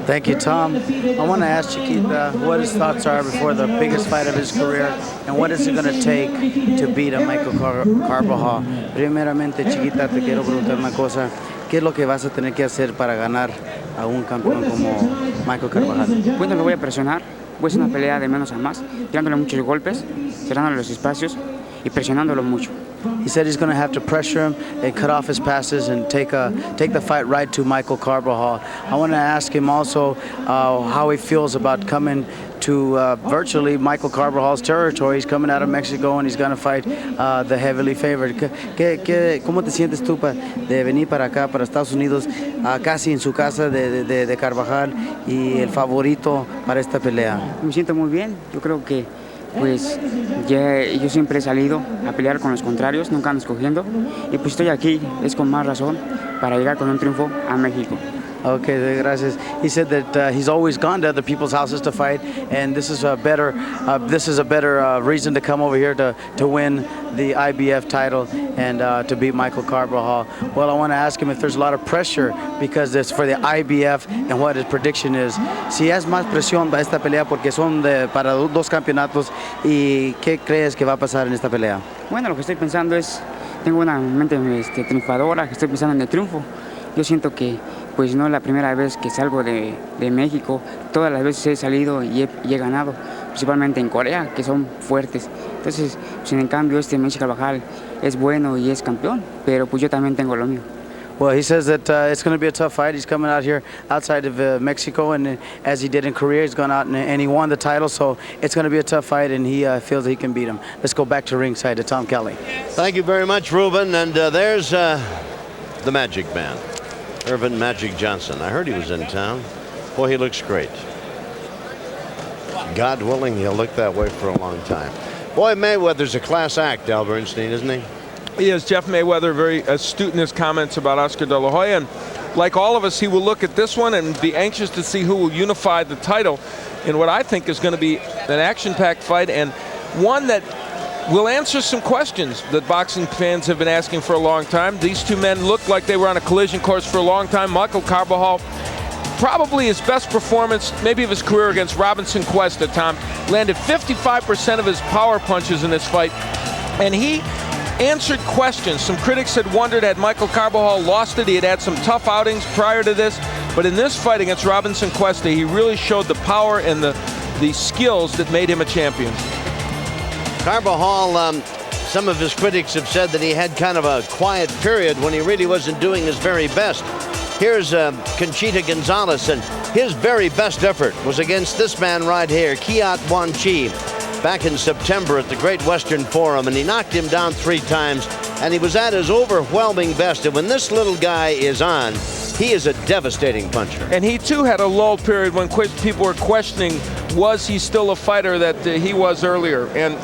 Thank you, Tom. I want to ask Chiquita what his thoughts are before the biggest fight of his career, and what is it going to take to beat a Michael Carbajal. Primeramente, Chiquita, te quiero preguntar una cosa. ¿Qué es lo que vas a tener que hacer para ganar a un campeón como Michael Carbajal? Bueno, lo voy a presionar. Voy a hacer una pelea de menos a más, tirándole muchos golpes, cerrándole los espacios y presionándolo mucho. He said he's going to have to pressure him and cut off his passes and take the fight right to Michael Carbajal. I want to ask him also how he feels about coming to virtually Michael Carbajal's territory. He's coming out of Mexico and he's going to fight the heavily favored. ¿Cómo te sientes tú de venir para acá, para Estados Unidos, casi en su casa de Carbajal y el favorito para esta pelea? Me siento muy bien. Yo creo que pues yo siempre he salido a pelear con los contrarios, nunca ando escogiendo, y pues estoy aquí, es con más razón, para llegar con un triunfo a México. Okay, gracias. He said that he's always gone to other people's houses to fight, and this is a better reason to come over here to win the IBF title and to beat Michael Carbajal. Well, I want to ask him if there's a lot of pressure because it's for the IBF and what his prediction is. Si es más presión para esta pelea porque son para dos campeonatos, y ¿qué crees que va a pasar en esta pelea? Bueno, lo que estoy pensando es, tengo una mente triunfadora, que estoy pensando en el triunfo. Yo siento que pues no es la primera vez que salgo de México, todas las veces he salido y he ganado, principalmente en Corea, que son fuertes. Entonces, pues en cambio Michael Carbajal es bueno y es campeón, pero pues yo también tengo lo mío. Well, he says that it's going to be a tough fight. He's coming out here outside of Mexico, and as he did in Korea, he's gone out and he won the title, so it's going to be a tough fight, and he feels that he can beat him. Let's go back to ringside to Tom Kelly. Thank you very much, Ruben, and there's the Magic Man. Irvin Magic Johnson. I heard he was in town. Boy, he looks great. God willing, he'll look that way for a long time. Boy, Mayweather's a class act, Al Bernstein, isn't he? He is. Jeff Mayweather, very astute in his comments about Oscar De La Hoya. And like all of us, he will look at this one and be anxious to see who will unify the title in what I think is going to be an action-packed fight, and one that will answer some questions that boxing fans have been asking for a long time. These two men looked like they were on a collision course for a long time. Michael Carbajal, probably his best performance, maybe of his career, against Robinson Cuesta, Tom. Landed 55% of his power punches in this fight, and he answered questions. Some critics had wondered, had Michael Carbajal lost it? He had some tough outings prior to this, but in this fight against Robinson Cuesta, he really showed the power and the skills that made him a champion. Carbajal, some of his critics have said that he had kind of a quiet period when he really wasn't doing his very best. Here's Conchita Gonzalez, and his very best effort was against this man right here, Kiat Wan Chi, back in September at the Great Western Forum, and he knocked him down 3 times, and he was at his overwhelming best. And when this little guy is on, he is a devastating puncher. And he too had a lull period when people were questioning, was he still a fighter that he was earlier? And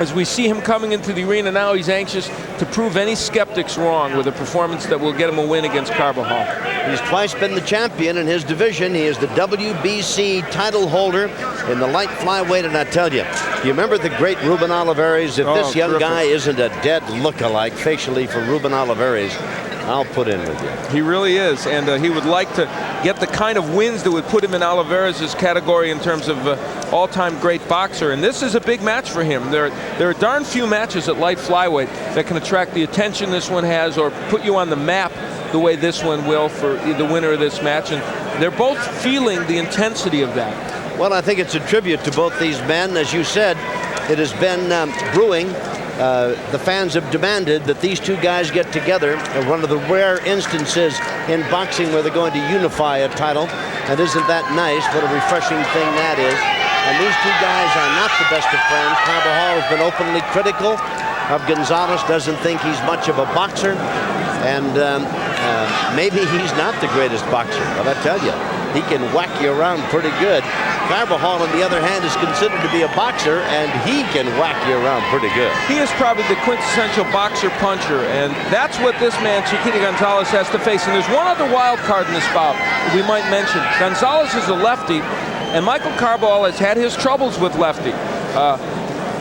as we see him coming into the arena now, he's anxious to prove any skeptics wrong with a performance that will get him a win against Carbajal. He's twice been the champion in his division. He is the WBC title holder in the light flyweight, and I tell you, you remember the great Ruben Olivares? If this young guy isn't a dead look-alike facially for Ruben Olivares, I'll put in with you. He really is, and he would like to get the kind of wins that would put him in Olivares' category in terms of all-time great boxer, and this is a big match for him. There are darn few matches at light flyweight that can attract the attention this one has, or put you on the map the way this one will for the winner of this match, and they're both feeling the intensity of that. Well, I think it's a tribute to both these men. As you said, it has been brewing. The fans have demanded that these two guys get together in one of the rare instances in boxing where they're going to unify a title. And isn't that nice? What a refreshing thing that is. And these two guys are not the best of friends. Carbajal has been openly critical of Gonzalez, doesn't think he's much of a boxer. And maybe he's not the greatest boxer, but I tell you, he can whack you around pretty good. Carbajal, on the other hand, is considered to be a boxer, and he can whack you around pretty good. He is probably the quintessential boxer-puncher, and that's what this man, Chiquita Gonzalez, has to face. And there's one other wild card in this bout we might mention. Gonzalez is a lefty, and Michael Carbajal has had his troubles with lefty.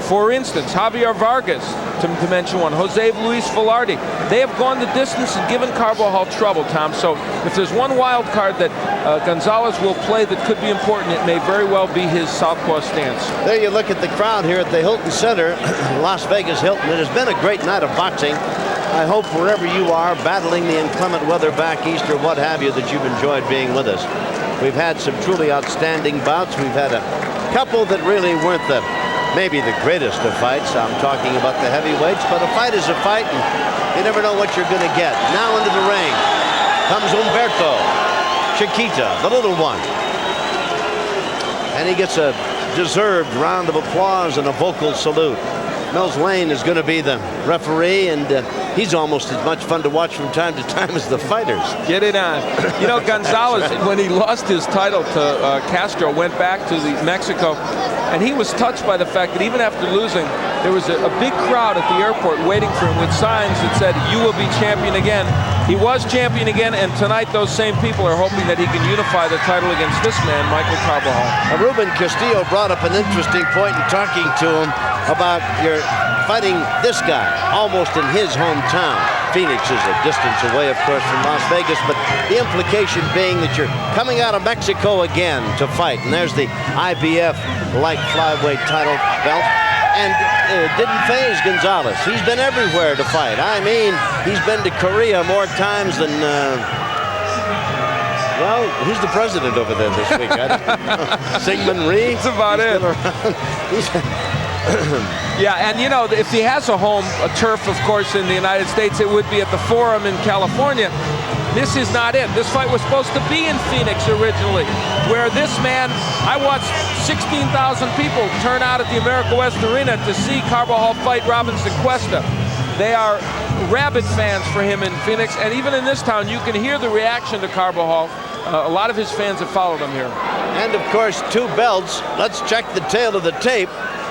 For instance, Javier Vargas to mention one. Jose Luis Velarde. They have gone the distance and given Carbajal trouble, Tom. So if there's one wild card that Gonzalez will play that could be important, it may very well be his southpaw stance. There you look at the crowd here at the Hilton Center, Las Vegas Hilton. It has been a great night of boxing. I hope wherever you are, battling the inclement weather back east or what have you, that you've enjoyed being with us. We've had some truly outstanding bouts. We've had a couple that really weren't maybe the greatest of fights. I'm talking about the heavyweights, but a fight is a fight, and you never know what you're going to get. Now into the ring comes Humberto, Chiquita, the little one. And he gets a deserved round of applause and a vocal salute. Mills Lane is going to be the referee, and he's almost as much fun to watch from time to time as the fighters. Get it on. You know, Gonzalez, when he lost his title to Castro, went back to Mexico, and he was touched by the fact that even after losing, there was a big crowd at the airport waiting for him with signs that said, "You will be champion again." He was champion again, and tonight those same people are hoping that he can unify the title against this man, Michael Carbajal. Ruben Castillo brought up an interesting point in talking to him about your fighting this guy almost in his hometown. Phoenix is a distance away, of course, from Las Vegas, but the implication being that you're coming out of Mexico again to fight, and there's the IBF light flyweight title belt. And didn't faze Gonzalez. He's been everywhere to fight. I mean, he's been to Korea more times than, well, who's the president over there this week? I don't know. Sigmund Rhee? That's about it. Yeah, and you know, if he has a home, a turf, of course, in the United States, it would be at the Forum in California. This is not it. This fight was supposed to be in Phoenix originally, where this man, I watched 16,000 people turn out at the America West Arena to see Carbajal fight Robinson Cuesta. They are rabid fans for him in Phoenix, and even in this town, you can hear the reaction to Carbajal. A lot of his fans have followed him here. And of course, 2 belts. Let's check the tail of the tape.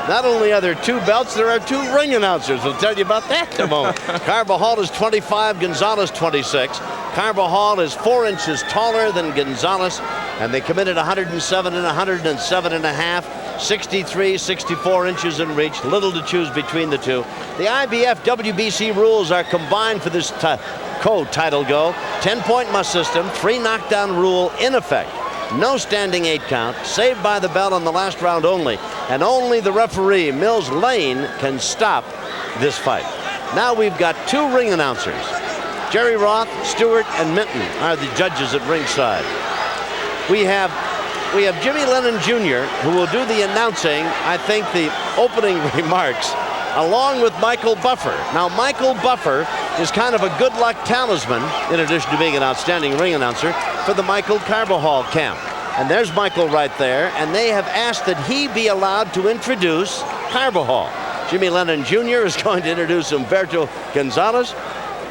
Not only are there 2 belts, there are 2 ring announcers. We'll tell you about that in a moment. Carbajal is 25, Gonzalez 26. Carbajal is 4 inches taller than Gonzalez, and they committed 107 and 107 and a half, 63, 64 inches in reach. Little to choose between the two. The IBF WBC rules are combined for this co-title go. 10-point must system, 3 knockdown rule in effect. No standing 8 count, saved by the bell on the last round only, and only the referee, Mills Lane, can stop this fight. Now we've got 2 ring announcers. Jerry Roth, Stewart, and Minton are the judges at ringside. We have Jimmy Lennon Jr., who will do the announcing, I think the opening remarks, along with Michael Buffer. Now, Michael Buffer is kind of a good luck talisman, in addition to being an outstanding ring announcer, for the Michael Carbajal camp. And there's Michael right there, and they have asked that he be allowed to introduce Carbajal. Jimmy Lennon Jr. is going to introduce Humberto Gonzalez.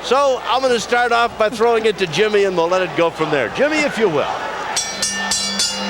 So I'm going to start off by throwing it to Jimmy, and we'll let it go from there. Jimmy, if you will.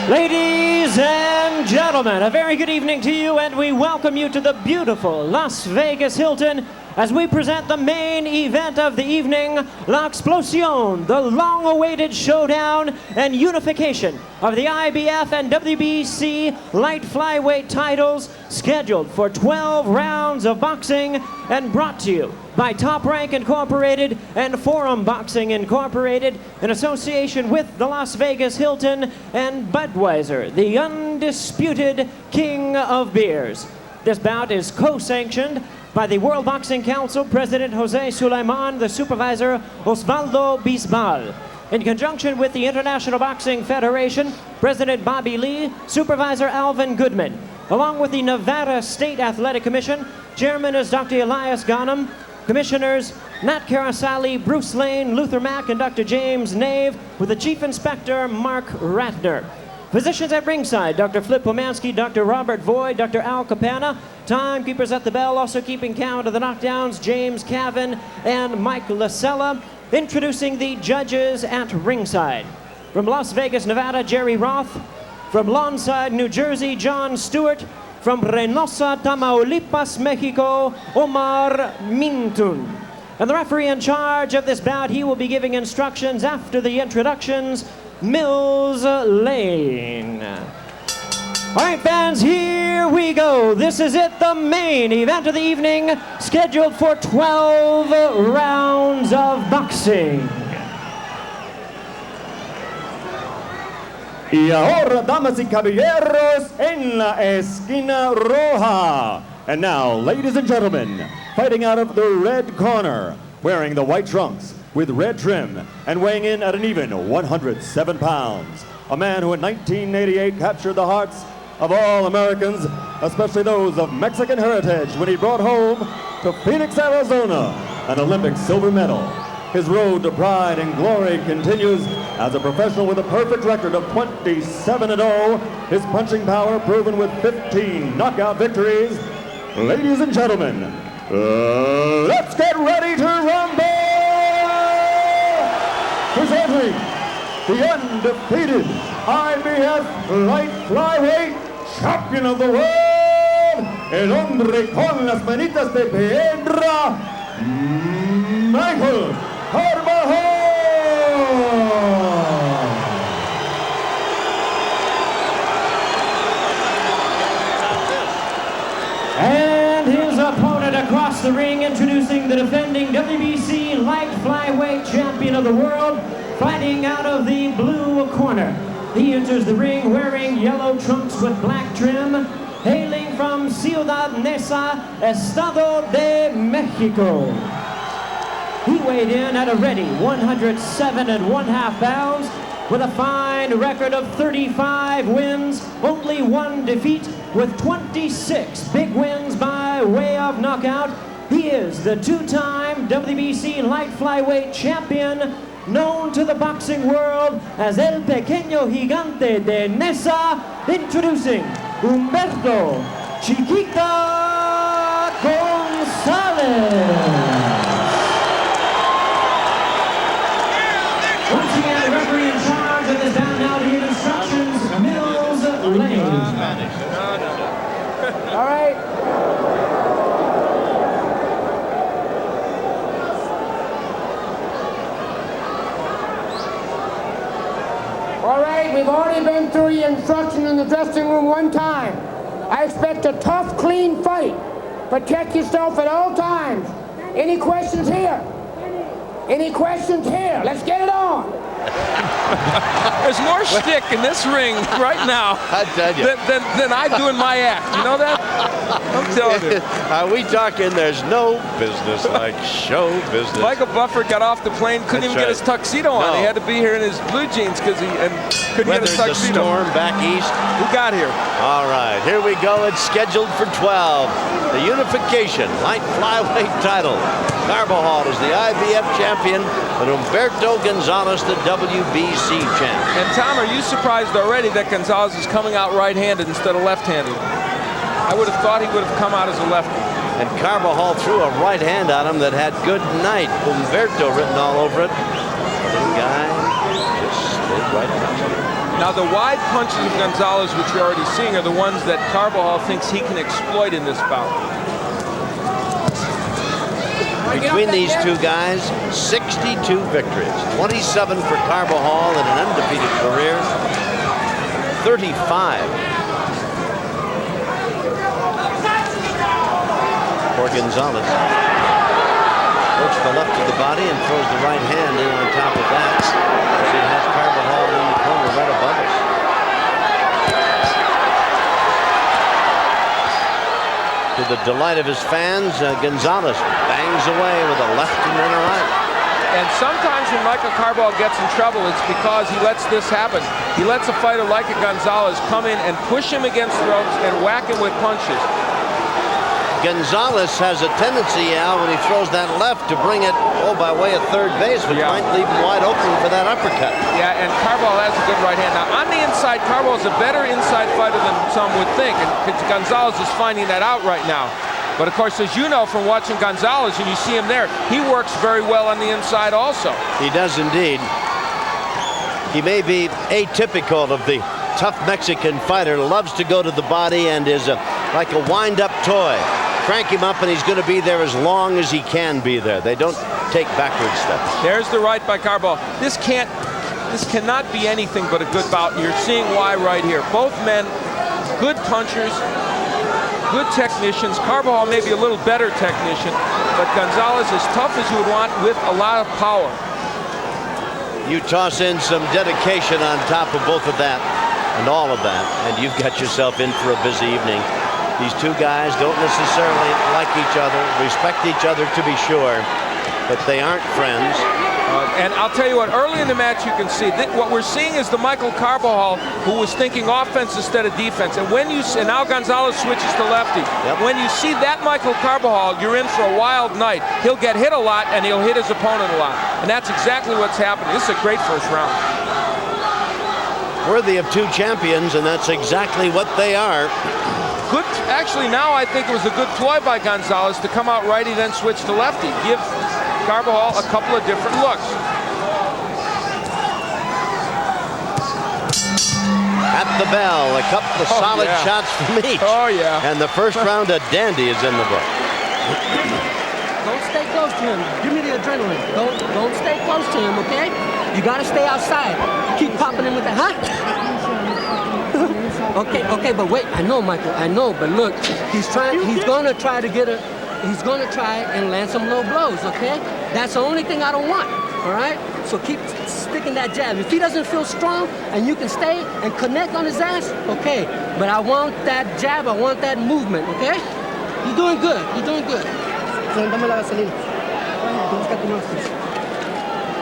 Ladies and gentlemen, a very good evening to you, and we welcome you to the beautiful Las Vegas Hilton as we present the main event of the evening, La Explosión, the long-awaited showdown and unification of the IBF and WBC light flyweight titles, scheduled for 12 rounds of boxing and brought to you by Top Rank Incorporated and Forum Boxing Incorporated in association with the Las Vegas Hilton and Budweiser, the undisputed king of beers. This bout is co-sanctioned by the World Boxing Council, President Jose Sulaiman, the supervisor Osvaldo Bisbal. In conjunction with the International Boxing Federation, President Bobby Lee, Supervisor Alvin Goodman. Along with the Nevada State Athletic Commission, Chairman is Dr. Elias Ghanem, Commissioners Nat Carasali, Bruce Lane, Luther Mack, and Dr. James Nave, with the Chief Inspector Mark Ratner. Physicians at ringside, Dr. Flip Pomansky, Dr. Robert Voigt, Dr. Al Capana. Timekeepers at the bell, also keeping count of the knockdowns, James Cavan and Mike Lasella. Introducing the judges at ringside. From Las Vegas, Nevada, Jerry Roth. From Lawnside, New Jersey, John Stewart. From Reynosa, Tamaulipas, Mexico, Omar Mintun. And the referee in charge of this bout, he will be giving instructions after the introductions, Mills Lane. All right, fans, here we we go. This is it, the main event of the evening, scheduled for 12 rounds of boxing. Y ahora, damas y caballeros, en la esquina roja. And now, ladies and gentlemen, fighting out of the red corner, wearing the white trunks with red trim and weighing in at an even 107 pounds. A man who in 1988 captured the hearts of all Americans, especially those of Mexican heritage, when he brought home to Phoenix, Arizona, an Olympic silver medal. His road to pride and glory continues as a professional with a perfect record of 27-0. His punching power proven with 15 knockout victories. Ladies and gentlemen, let's get ready to rumble! Presenting the undefeated IBF light flyweight champion of the world, el hombre con las manitas de piedra, Michael Carbajal! And his opponent across the ring, introducing the defending WBC light flyweight champion of the world, fighting out of the blue corner. He enters the ring wearing yellow trunks with black trim, hailing from Ciudad Neza, Estado de Mexico. He weighed in at a ready 107.5 pounds with a fine record of 35 wins, only 1 defeat, with 26 big wins by way of knockout. He is the two-time WBC light flyweight champion, known to the boxing world as El Pequeño Gigante de Neza, introducing Humberto Chiquita Gonzalez. Once again, the referee in charge of this bout now to give instructions, Mills Lane. All right. All right, we've already been through the instruction in the dressing room one time. I expect a tough, clean fight. Protect yourself at all times. Any questions here? Any questions here? Let's get it on. There's more shtick in this ring right now I tell you. than I do in my act. You know that? I'm telling you. Are we talking there's no business like show business? Michael Buffer got off the plane, couldn't That's even get right. his tuxedo on. No. He had to be here in his blue jeans because he couldn't get his Weathered the tuxedo. storm back east. Who got here? All right, here we go. It's scheduled for 12. The unification light flyweight title. Carbajal is the IBF champion, and Humberto Gonzalez the WBC champ. And Tom, are you surprised already that Gonzalez is coming out right-handed instead of left-handed? I would have thought he would have come out as a lefty. And Carbajal threw a right hand at him that had good night. Humberto written all over it. The guy just stayed right past him. Now, the wide punches of Gonzalez, which you're already seeing, are the ones that Carbajal thinks he can exploit in this bout. Between these two guys, 62 victories. 27 for Carbajal in an undefeated career. 35 for Gonzalez. Works the left of the body and throws the right hand in on top of that. As he has Carbajal in the corner right above us. To the delight of his fans, Gonzalez bangs away with a left and then a right. And sometimes when Michael Carbajal gets in trouble, it's because he lets this happen. He lets a fighter like a Gonzalez come in and push him against ropes and whack him with punches. Gonzalez has a tendency, Al, when he throws that left to bring it, by way of third base, which might leave him wide open for that uppercut. Yeah, and Carbajal has a good right hand. Now, on the inside, Carbajal is a better inside fighter than some would think, and Gonzalez is finding that out right now. But, of course, as you know from watching Gonzalez, and you see him there, he works very well on the inside also. He does indeed. He may be atypical of the tough Mexican fighter, loves to go to the body and is like a wind-up toy. Crank him up and he's going to be there as long as he can be there. They don't take backward steps. There's the right by Carbajal. This cannot be anything but a good bout, and you're seeing why right here. Both men, good punchers. good technicians. Carbajal may be a little better technician, but Gonzalez is tough as you would want with a lot of power. You toss in some dedication on top of both of that and all of that, and you've got yourself in for a busy evening. These two guys don't necessarily like each other, respect each other to be sure, but they aren't friends. And I'll tell you what, early in the match you can see, what we're seeing is the Michael Carbajal who was thinking offense instead of defense. And when you see, and now Gonzalez switches to lefty. Yep. When you see that Michael Carbajal, you're in for a wild night. He'll get hit a lot and he'll hit his opponent a lot. And that's exactly what's happening. This is a great first round. Worthy of two champions, and that's exactly what they are. Good, actually now I think it was a good ploy by Gonzalez to come out righty then switch to lefty. Give Carbajal a couple of different looks. At the bell, a couple of solid shots from each. Oh, yeah. And the first round, a dandy is in the book. Don't stay close to him. Give me the adrenaline. Don't stay close to him, okay? You gotta stay outside. Keep popping him with the, huh? okay, but wait. I know, Michael. I know, but look, he's gonna try and land some low blows, okay? That's the only thing I don't want, all right? So keep sticking that jab. If he doesn't feel strong and you can stay and connect on his ass, okay. But I want that jab, I want that movement, okay? You're doing good, you're doing good.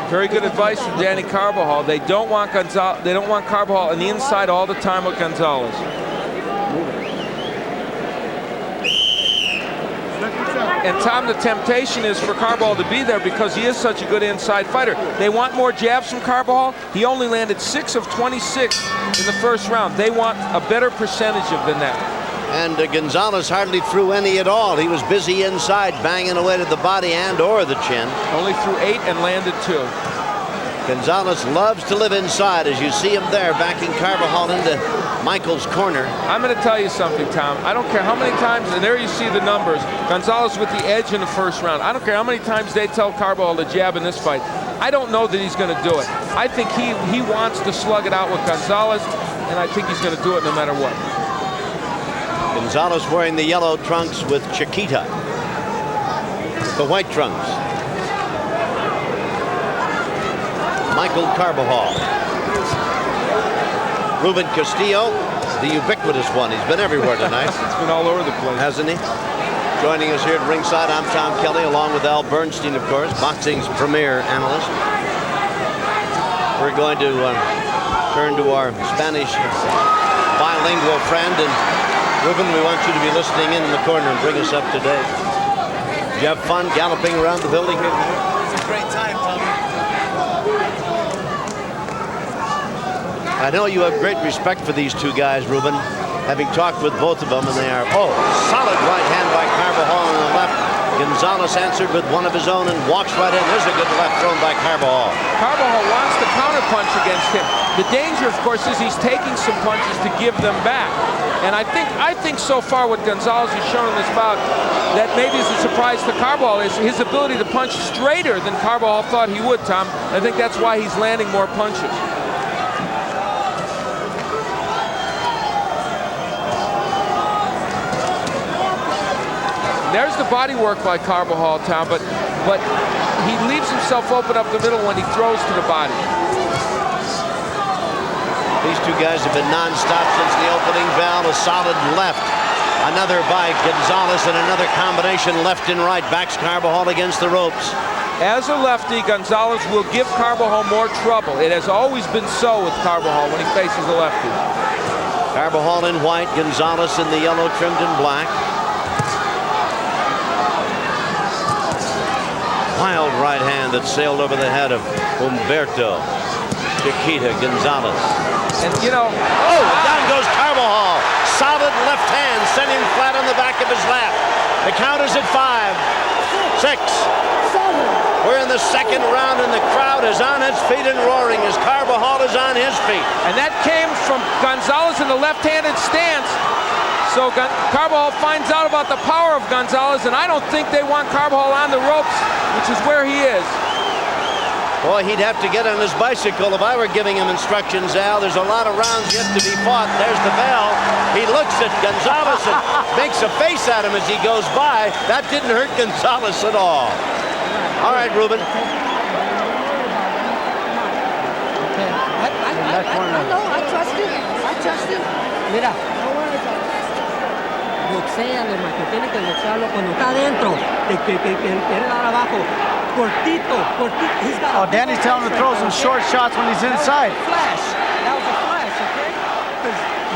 Very good advice from Danny Carbajal. They don't want Carbajal on the inside all the time with Gonzalez. And Tom, the temptation is for Carbajal to be there because he is such a good inside fighter. They want more jabs from Carbajal. He only landed 6 of 26 in the first round. They want a better percentage than that. And Gonzalez hardly threw any at all. He was busy inside, banging away to the body and or the chin. Only threw 8 and landed 2. Gonzalez loves to live inside, as you see him there, backing Carbajal into Michael's corner. I'm going to tell you something, Tom. I don't care how many times, and there you see the numbers, Gonzalez with the edge in the first round. I don't care how many times they tell Carbajal to jab in this fight. I don't know that he's going to do it. I think he wants to slug it out with Gonzalez, and I think he's going to do it no matter what. Gonzalez wearing the yellow trunks with Chiquita, the white trunks. Michael Carbajal. Ruben Castillo, the ubiquitous one. He's been everywhere tonight. It's been all over the place. Hasn't he? Joining us here at ringside, I'm Tom Kelly, along with Al Bernstein, of course, boxing's premier analyst. We're going to turn to our Spanish bilingual friend, and Ruben, we want you to be listening in the corner and bring us up to date. Did you have fun galloping around the building here? It's a great time, Tommy. I know you have great respect for these two guys, Ruben, having talked with both of them, and they are, solid right hand by Carbajal on the left. Gonzalez answered with one of his own and walks right in. There's a good left thrown by Carbajal. Carbajal wants to counterpunch against him. The danger, of course, is he's taking some punches to give them back. And I think so far what Gonzalez has shown in this bout that maybe is a surprise to Carbajal is his ability to punch straighter than Carbajal thought he would, Tom. I think that's why he's landing more punches. There's the body work by Carbajal, Tom, but he leaves himself open up the middle when he throws to the body. These two guys have been non-stop since the opening bell. A solid left. Another by Gonzalez and another combination left and right. Backs Carbajal against the ropes. As a lefty, Gonzalez will give Carbajal more trouble. It has always been so with Carbajal when he faces a lefty. Carbajal in white, Gonzalez in the yellow trimmed in black. Wild right hand that sailed over the head of Humberto Chiquita Gonzalez. And you know, down goes Carbajal. Solid left hand sent him flat on the back of his lap. The count is at 5, 6. We're in the second round and the crowd is on its feet and roaring as Carbajal is on his feet. And that came from Gonzalez in the left-handed stance. So Carbajal finds out about the power of Gonzalez, and I don't think they want Carbajal on the ropes, which is where he is. Boy, he'd have to get on his bicycle if I were giving him instructions, Al. There's a lot of rounds yet to be fought. There's the bell. He looks at Gonzalez and makes a face at him as he goes by. That didn't hurt Gonzalez at all. All right, Ruben. I trust him. I trust him. Mira. Boxéale, Michael. Tiene que boxearlo cuando está adentro. Que quiere dar abajo. Cortito. He's got Danny's telling him to throw some short shots when he's inside. Flash. That was a flash, okay?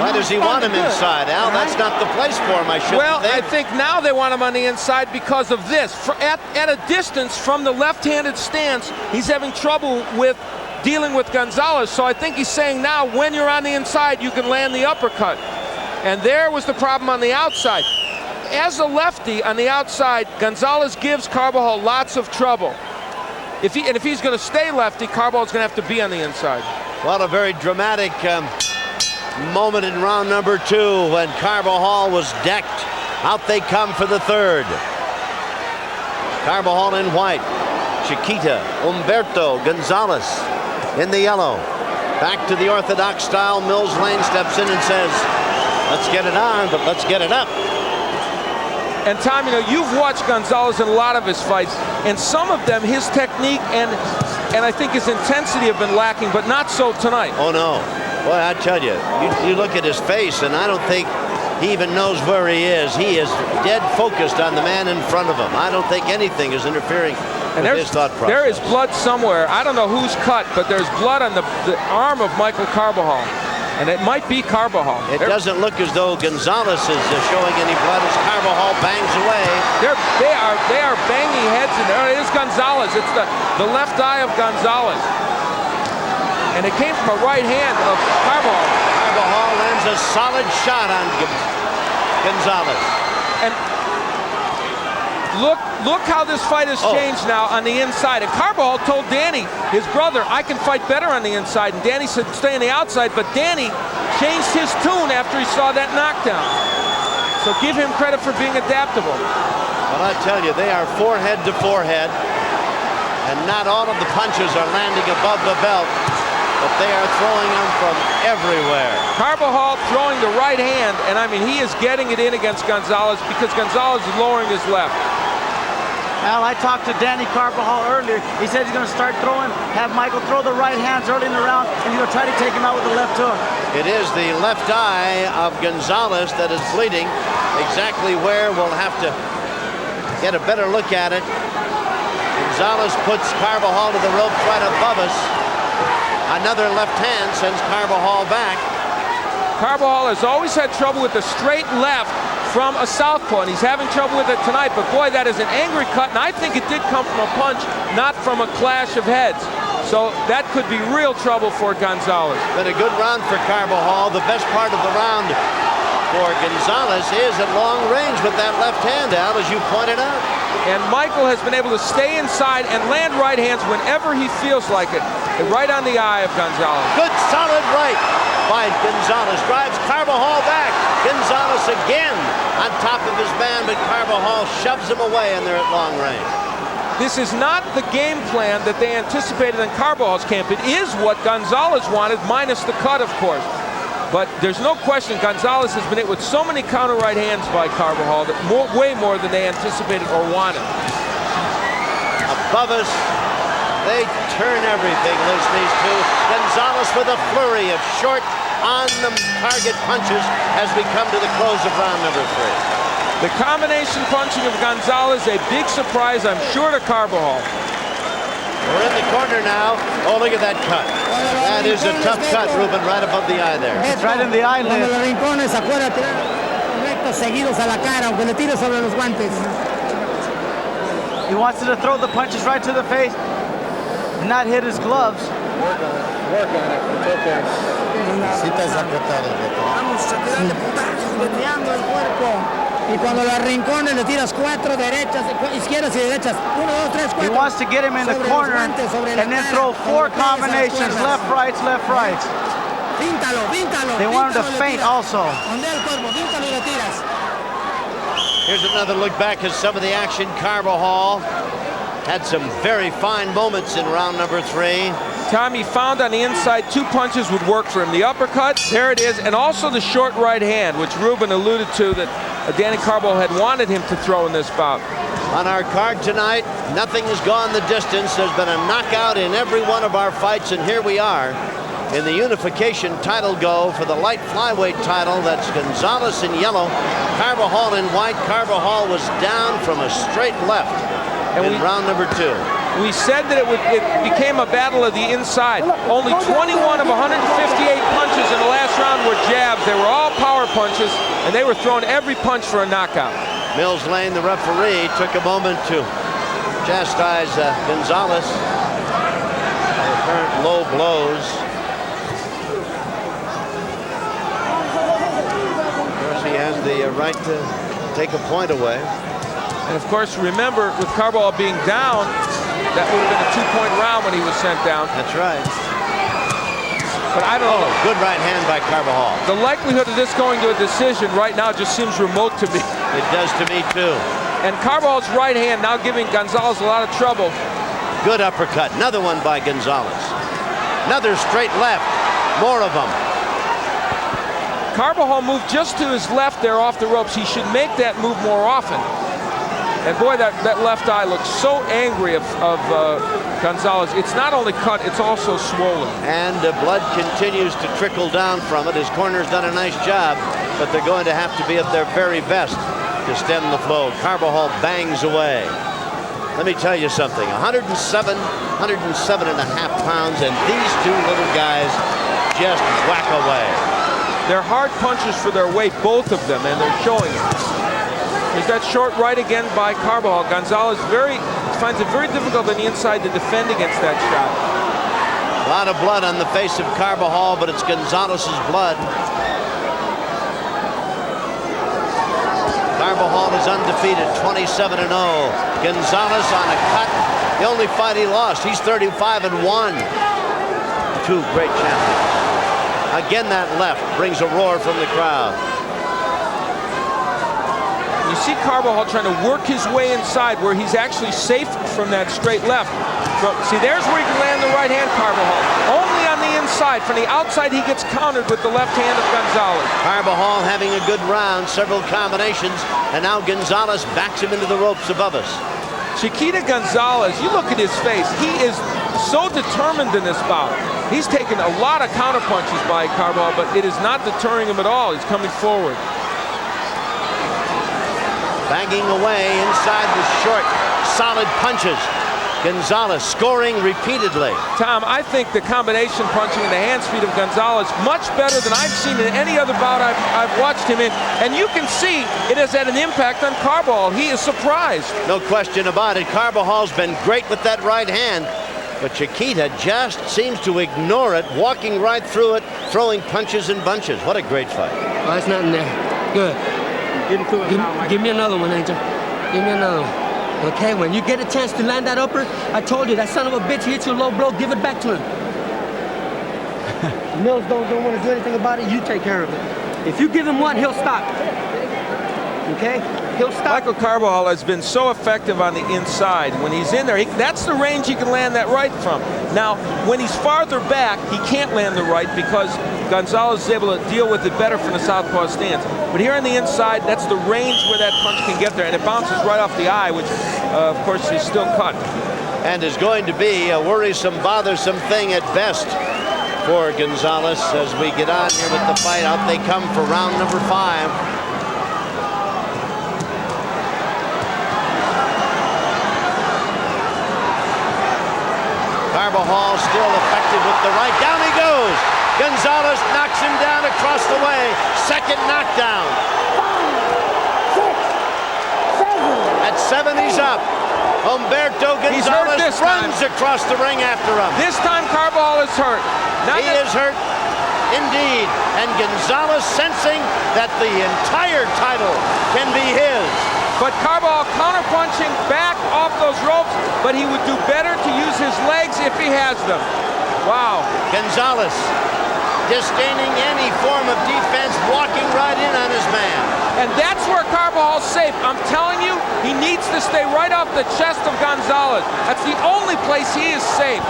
Why does he want him inside, Al? That's not the place for him, I shouldn't Well, think. I think now they want him on the inside because of this. At a distance from the left-handed stance, he's having trouble with dealing with Gonzalez. So I think he's saying now, when you're on the inside, you can land the uppercut. And there was the problem on the outside. As a lefty on the outside, Gonzalez gives Carbajal lots of trouble. If he's going to stay lefty, Carbajal's going to have to be on the inside. Well, a very dramatic moment in round number 2 when Carbajal was decked. Out they come for the third. Carbajal in white. Chiquita, Humberto Gonzalez in the yellow. Back to the orthodox style. Mills Lane steps in and says, let's get it on, but let's get it up. And Tom, you know, you've watched Gonzalez in a lot of his fights, and some of them, his technique and I think his intensity have been lacking, but not so tonight. Oh, no. Boy, I tell you, you look at his face, and I don't think he even knows where he is. He is dead focused on the man in front of him. I don't think anything is interfering with his thought process. There is blood somewhere. I don't know who's cut, but there's blood on the arm of Michael Carbajal. And it might be Carbajal. It doesn't look as though Gonzalez is showing any blood as Carbajal bangs away. They are banging heads in there. It is Gonzalez. It's the left eye of Gonzalez. And it came from a right hand of Carbajal. Carbajal lands a solid shot on Gonzalez. And look how this fight has changed now on the inside. And Carbajal told Danny, his brother, I can fight better on the inside. And Danny said, stay on the outside. But Danny changed his tune after he saw that knockdown. So give him credit for being adaptable. Well, I tell you, they are forehead to forehead. And not all of the punches are landing above the belt, but they are throwing them from everywhere. Carbajal throwing the right hand, and I mean, he is getting it in against Gonzalez because Gonzalez is lowering his left. Al, I talked to Danny Carbajal earlier. He said he's going to start throwing, have Michael throw the right hands early in the round, and he's going to try to take him out with the left hook. It is the left eye of Gonzalez that is bleeding. Exactly where, we'll have to get a better look at it. Gonzalez puts Carbajal to the rope right above us. Another left hand sends Carbajal back. Carbajal has always had trouble with the straight left from a southpaw, and he's having trouble with it tonight, but boy, that is an angry cut, and I think it did come from a punch, not from a clash of heads. So that could be real trouble for Gonzalez. Been a good round for Carbajal. The best part of the round for Gonzalez is at long range with that left hand, Al, as you pointed out. And Michael has been able to stay inside and land right hands whenever he feels like it. Right on the eye of Gonzalez. Good solid right by Gonzalez. Drives Carbajal back. Gonzalez again on top of his man, but Carbajal shoves him away and they're at long range. This is not the game plan that they anticipated in Carbajal's camp. It is what Gonzalez wanted, minus the cut, of course. But there's no question Gonzalez has been hit with so many counter right hands by Carbajal that way more than they anticipated or wanted. Above us, they turn everything loose, these two. Gonzalez with a flurry of short on-the-target punches as we come to the close of round number 3. The combination punching of Gonzalez, a big surprise, I'm sure, to Carbajal. We're in the corner now. Oh, look at that cut. That is a tough cut, Ruben, right above the eye there. It's right in the eyelid. Cuando los rincones, acuérdate, rectos seguidos a la cara, aunque le tire sobre los guantes. He wants to throw the punches right to the face and not hit his gloves. Work on it. It's okay. Necesitas apretar el botón. Vamos a tirarle putazos, desviando el cuerpo. Y cuando los rincones le tiras 4 derechas, izquierdas y derechas. 1, 2, 3, 4. He wants to get him in the corner and then throw 4 combinations, left, rights, left, rights. Píntalo, píntalo. They want him to feint also. Ondea el cuerpo, píntalo y le tiras. Here's another look back at some of the action. Carbajal had some very fine moments in round number 3. Tom, he found on the inside 2 punches would work for him. The uppercut, there it is, and also the short right hand, which Ruben alluded to that Danny Carbajal had wanted him to throw in this bout. On our card tonight, nothing has gone the distance. There's been a knockout in every one of our fights, and here we are in the unification title go for the light flyweight title. That's Gonzalez in yellow, Carbajal in white. Carbajal was down from a straight left in round number 2. We said that it became a battle of the inside. Only 21 of 158 punches in the last round were jabs. They were all power punches, and they were throwing every punch for a knockout. Mills Lane, the referee, took a moment to chastise Gonzalez for apparent low blows. Of course, he has the right to take a point away. And of course, remember, with Carbajal being down, that would have been a 2-point round when he was sent down. That's right. But I don't know. Good right hand by Carbajal. The likelihood of this going to a decision right now just seems remote to me. It does to me, too. And Carbajal's right hand now giving Gonzalez a lot of trouble. Good uppercut. Another one by Gonzalez. Another straight left. More of them. Carbajal moved just to his left there off the ropes. He should make that move more often. And boy, that left eye looks so angry of Gonzalez. It's not only cut, it's also swollen. And blood continues to trickle down from it. His corner's done a nice job, but they're going to have to be at their very best to stem the flow. Carbajal bangs away. Let me tell you something, 107 and a half pounds, and these two little guys just whack away. They're hard punchers for their weight, both of them, and they're showing it. There's that short right again by Carbajal. Gonzalez finds it very difficult on the inside to defend against that shot. A lot of blood on the face of Carbajal, but it's Gonzalez's blood. Carbajal is undefeated, 27-0. Gonzalez on a cut. The only fight he lost. He's 35-1. Two great champions. Again, that left brings a roar from the crowd. You see Carbajal trying to work his way inside where he's actually safe from that straight left. See, there's where he can land the right hand, Carbajal. Only on the inside. From the outside, he gets countered with the left hand of Gonzalez. Carbajal having a good round, several combinations, and now Gonzalez backs him into the ropes above us. Chiquita Gonzalez, you look at his face. He is so determined in this bout. He's taken a lot of counter punches by Carbajal, but it is not deterring him at all. He's coming forward. Banging away inside with short, solid punches. Gonzalez scoring repeatedly. Tom, I think the combination punching and the hand speed of Gonzalez much better than I've seen in any other bout I've watched him in. And you can see it has had an impact on Carbajal. He is surprised. No question about it. Carbajal's been great with that right hand, but Chiquita just seems to ignore it, walking right through it, throwing punches and bunches. What a great fight. Oh, it's nothing there. Good. Give me another one, Angel. Give me another one. Okay, when you get a chance to land that upper, I told you, that son of a bitch hits you a low blow, give it back to him. Mills don't want to do anything about it, you take care of it. If you give him one, he'll stop. Okay? He'll stop. Michael Carbajal has been so effective on the inside. When he's in there, that's the range he can land that right from. Now, when he's farther back, he can't land the right because Gonzalez is able to deal with it better from the southpaw stance. But here on the inside, that's the range where that punch can get there, and it bounces right off the eye, which, of course, is still cut. And is going to be a worrisome, bothersome thing at best for Gonzalez as we get on here with the fight. Out they come for round number 5. Carbajal still effective with the right. Down he goes. Gonzalez knocks him down across the way. Second knockdown. 5, 6, 7. At 7, he's up. Humberto Gonzalez runs across the ring after him. This time Carbajal is hurt. He is hurt indeed. And Gonzalez sensing that the entire title can be his. But Carbajal counterpunching back off those ropes, but he would do better to use his legs if he has them. Wow. Gonzalez disdaining any form of defense, walking right in on his man. And that's where Carbajal Carvajal's safe. I'm telling you, he needs to stay right off the chest of Gonzalez. That's the only place he is safe.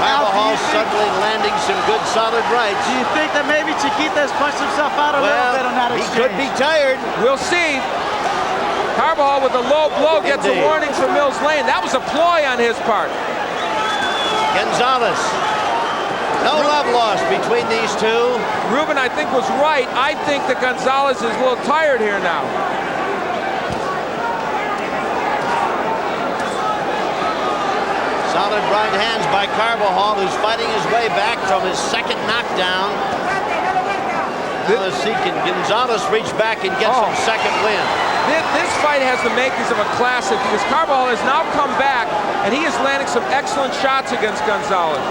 Carbajal suddenly landing some good solid rights. Do you think that maybe Chiquita has punched himself out a little bit on that exchange? He could be tired. We'll see. Carbajal with a low blow gets a warning from Mills Lane. That was a ploy on his part. Gonzalez. No love lost between these two. Ruben, I think, was right. I think that Gonzalez is a little tired here now. Solid right hands by Carbajal, who's fighting his way back from his second knockdown. Now let's see, can Gonzalez reach back and get some second win? This fight has the makings of a classic because Carbajal has now come back and he is landing some excellent shots against Gonzalez.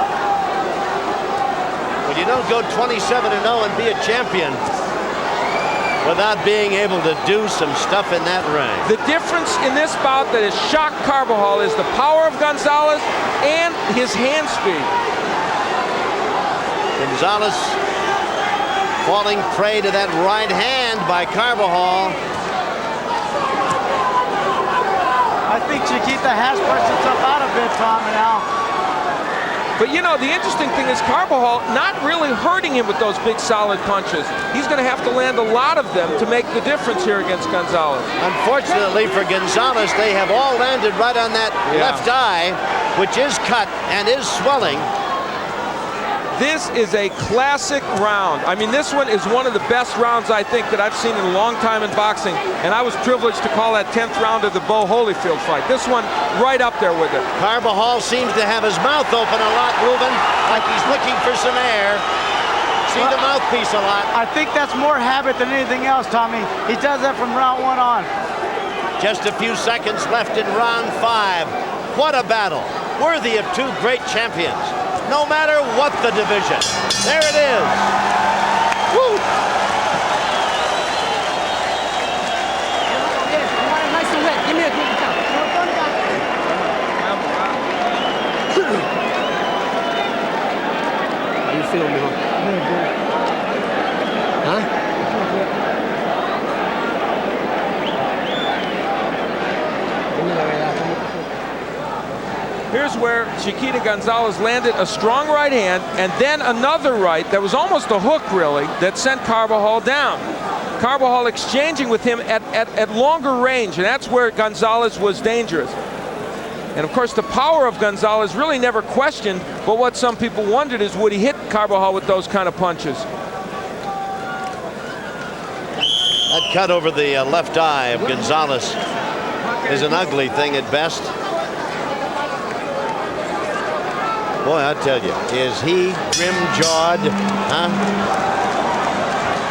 Well, you don't go 27-0 and be a champion without being able to do some stuff in that ring. The difference in this bout that has shocked Carbajal is the power of Gonzalez and his hand speed. Gonzalez falling prey to that right hand by Carbajal. I think Chiquita has pushed himself out a bit, Tom, now. But you know, the interesting thing is Carbajal not really hurting him with those big solid punches. He's going to have to land a lot of them to make the difference here against Gonzalez. Unfortunately for Gonzalez, they have all landed right on that left eye, which is cut and is swelling. This is a classic round. I mean, this one is one of the best rounds, I think, that I've seen in a long time in boxing. And I was privileged to call that 10th round of the Bo Holyfield fight. This one right up there with it. Carbajal seems to have his mouth open a lot, Ruben, like he's looking for some air. See the mouthpiece a lot. I think that's more habit than anything else, Tommy. He does that from round 1 on. Just a few seconds left in round 5. What a battle. Worthy of two great champions. No matter what the division. There it is. Woo! Nice and wet. Give me a good count. How you feel, mijo? Huh? Here's where Chiquita Gonzalez landed a strong right hand and then another right that was almost a hook, really, that sent Carbajal down. Carbajal exchanging with him at longer range, and that's where Gonzalez was dangerous. And of course, the power of Gonzalez really never questioned, but what some people wondered is would he hit Carbajal with those kind of punches? That cut over the left eye of Gonzalez is an ugly thing at best. Boy, I tell you, is he grim-jawed, huh?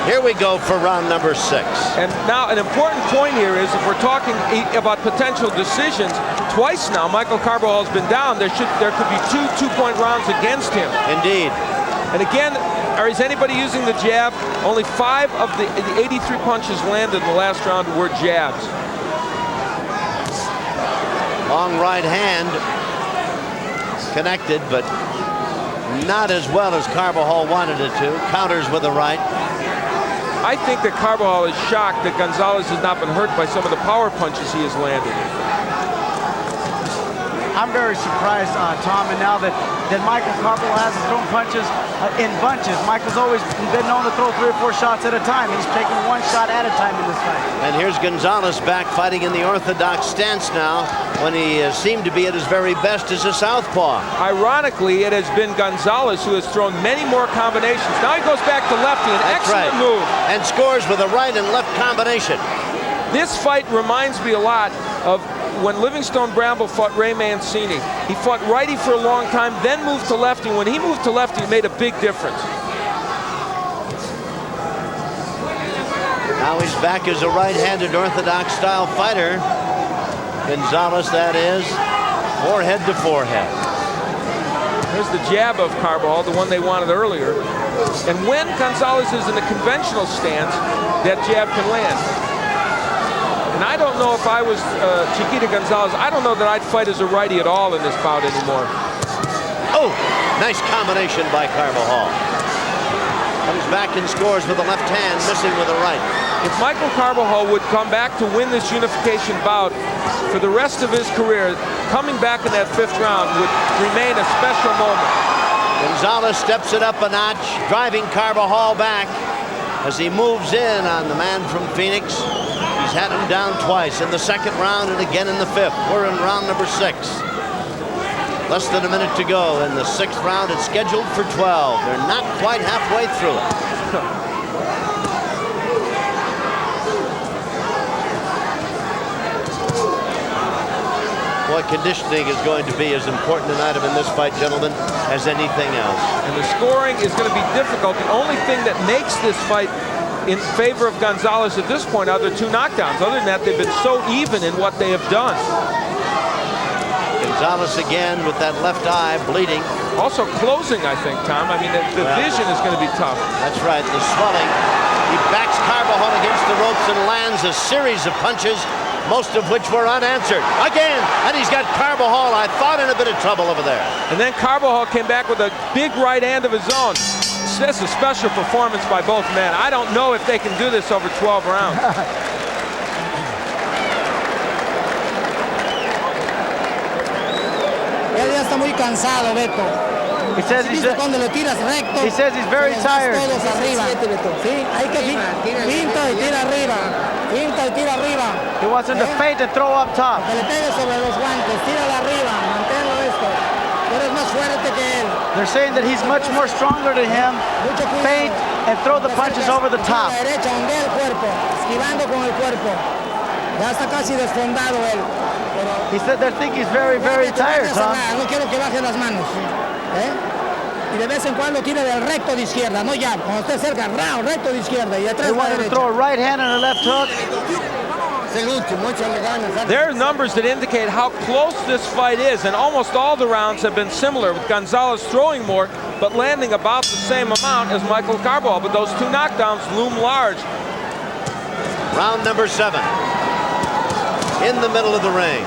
Here we go for round number 6. And now an important point here is if we're talking about potential decisions, twice now Michael Carbajal has been down. There could be 2 two-point rounds against him. Indeed. And again, is anybody using the jab? Only 5 of the 83 punches landed in the last round were jabs. Long right hand. Connected, but not as well as Carbajal wanted it to. Counters with the right. I think that Carbajal is shocked that Gonzalez has not been hurt by some of the power punches he has landed. I'm very surprised, Tom, and now that Michael Carbajal has thrown punches in bunches. Michael's always been known to throw 3 or 4 shots at a time. He's taking 1 shot at a time in this fight. And here's Gonzalez back fighting in the orthodox stance now when he seemed to be at his very best as a southpaw. Ironically, it has been Gonzalez who has thrown many more combinations. Now he goes back to lefty, an excellent move. And scores with a right and left combination. This fight reminds me a lot of when Livingstone Bramble fought Ray Mancini. He fought righty for a long time, then moved to lefty. When he moved to lefty, it made a big difference. Now he's back as a right-handed orthodox style fighter. Gonzalez, that is, forehead to forehead. There's the jab of Carbajal, the one they wanted earlier. And when Gonzalez is in a conventional stance, that jab can land. And I don't know if I was Chiquita Gonzalez, I don't know that I'd fight as a righty at all in this bout anymore. Oh, nice combination by Carbajal. Comes back and scores with the left hand, missing with the right. If Michael Carbajal would come back to win this unification bout for the rest of his career, coming back in that 5th round would remain a special moment. Gonzalez steps it up a notch, driving Carbajal back as he moves in on the man from Phoenix. He's had him down twice in the 2nd round and again in the 5th. We're in round number 6. Less than a minute to go in the 6th round. It's scheduled for 12. They're not quite halfway through it. Boy, conditioning is going to be as important an item in this fight, gentlemen, as anything else. And the scoring is going to be difficult. The only thing that makes this fight in favor of Gonzalez at this point are the 2 knockdowns. Other than that, they've been so even in what they have done. Gonzalez again with that left eye bleeding. Also closing, I think, Tom. I mean, the vision is going to be tough. That's right, the swelling. He backs Carbajal against the ropes and lands a series of punches, most of which were unanswered. Again, and he's got Carbajal, I thought, in a bit of trouble over there. And then Carbajal came back with a big right hand of his own. That's a special performance by both men. I don't know if they can do this over 12 rounds. Él ya está muy cansado, Beto. He says he's cuando lo tiras recto. He says he's very tired. Todos arriba. Sí, hay que pinta y tira arriba. Pinta y tira arriba. He wants him to feint and throw up top. Que le pegue sobre los guantes. Tírala arriba. Manténlo esto. Tú eres más fuerte que él. They're saying that he's much more stronger than him. Feint and throw the punches over the top. La derecha, ondea el cuerpo. Esquivando con el cuerpo. Ya está casi desfondado él. He said they think he's very, very tired, Tom. No quiero que baje las manos. Y de vez en cuando tire del recto de izquierda, no ya. Cuando esté cerca, recto de izquierda y atrás They want him to throw a right hand and a left hook. There are numbers that indicate how close this fight is, and almost all the rounds have been similar, with Gonzalez throwing more, but landing about the same amount as Michael Carbajal. But those 2 knockdowns loom large. Round number 7. In the middle of the ring.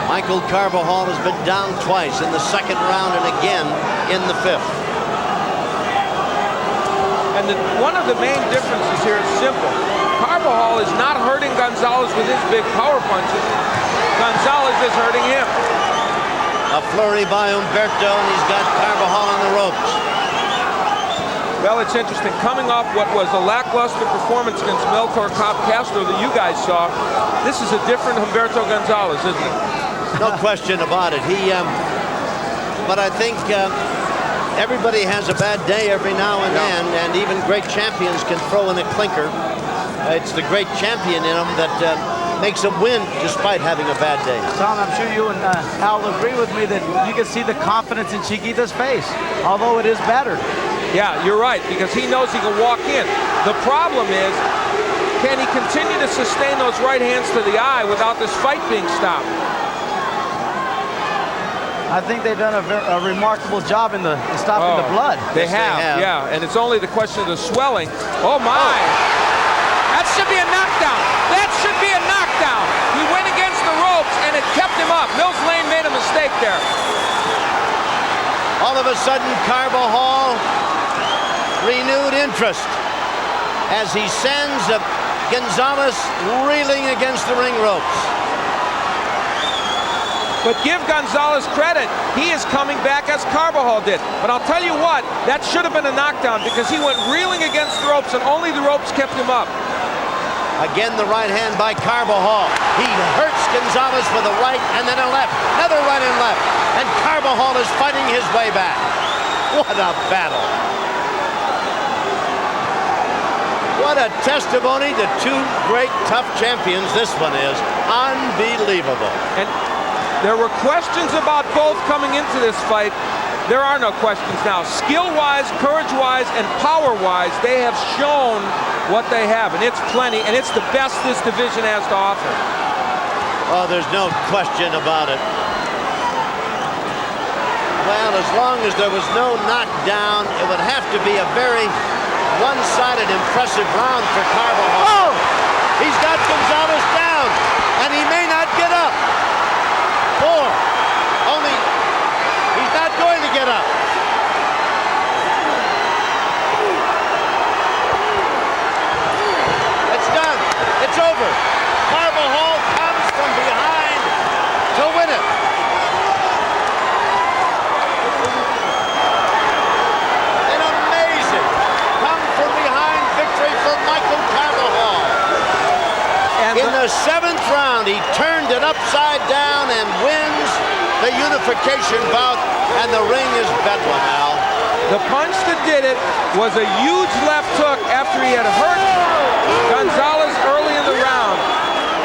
Michael Carbajal has been down twice in the 2nd round and again in the 5th. And one of the main differences here is simple. Carbajal is not hurting Gonzalez with his big power punches. Gonzalez is hurting him. A flurry by Humberto, and he's got Carbajal on the ropes. Well, it's interesting. Coming off what was a lackluster performance against Melchor Castro that you guys saw, this is a different Humberto Gonzalez, isn't it? No question about it. But I think everybody has a bad day every now and then, and even great champions can throw in a clinker. It's the great champion in them that makes them win despite having a bad day. Tom, I'm sure you and Al agree with me that you can see the confidence in Chiquita's face, although it is battered. Yeah, you're right, because he knows he can walk in. The problem is, can he continue to sustain those right hands to the eye without this fight being stopped? I think they've done a remarkable job in stopping the blood. They have, yeah, and it's only the question of the swelling. Oh my! That should be a knockdown. That should be a knockdown. He went against the ropes and it kept him up. Mills Lane made a mistake there. All of a sudden, Carbajal renewed interest as he sends Gonzalez reeling against the ring ropes. But give Gonzalez credit. He is coming back as Carbajal did. But I'll tell you what, that should have been a knockdown because he went reeling against the ropes and only the ropes kept him up. Again, the right hand by Carbajal. He hurts Gonzalez with a right and then a left. Another right and left. And Carbajal is fighting his way back. What a battle. What a testimony to 2 great, tough champions this one is. Unbelievable. And there were questions about both coming into this fight. There are no questions now. Skill-wise, courage-wise, and power-wise, they have shown what they have, and it's plenty, and it's the best this division has to offer. Oh, there's no question about it. Well, as long as there was no knockdown, it would have to be a very one-sided, impressive round for Carbajal. Oh! He's got Gonzalez down, and he may not get up. 4. Only, he's not going to get up. It's done. It's over. Carbajal comes from behind to win it. An amazing come-from-behind victory for Michael Carbajal. In the 7th round, he turned it upside down and wins the unification bout, and the ring is bedlam, Al. The punch that did it was a huge left hook after he had hurt Gonzalez early in the round.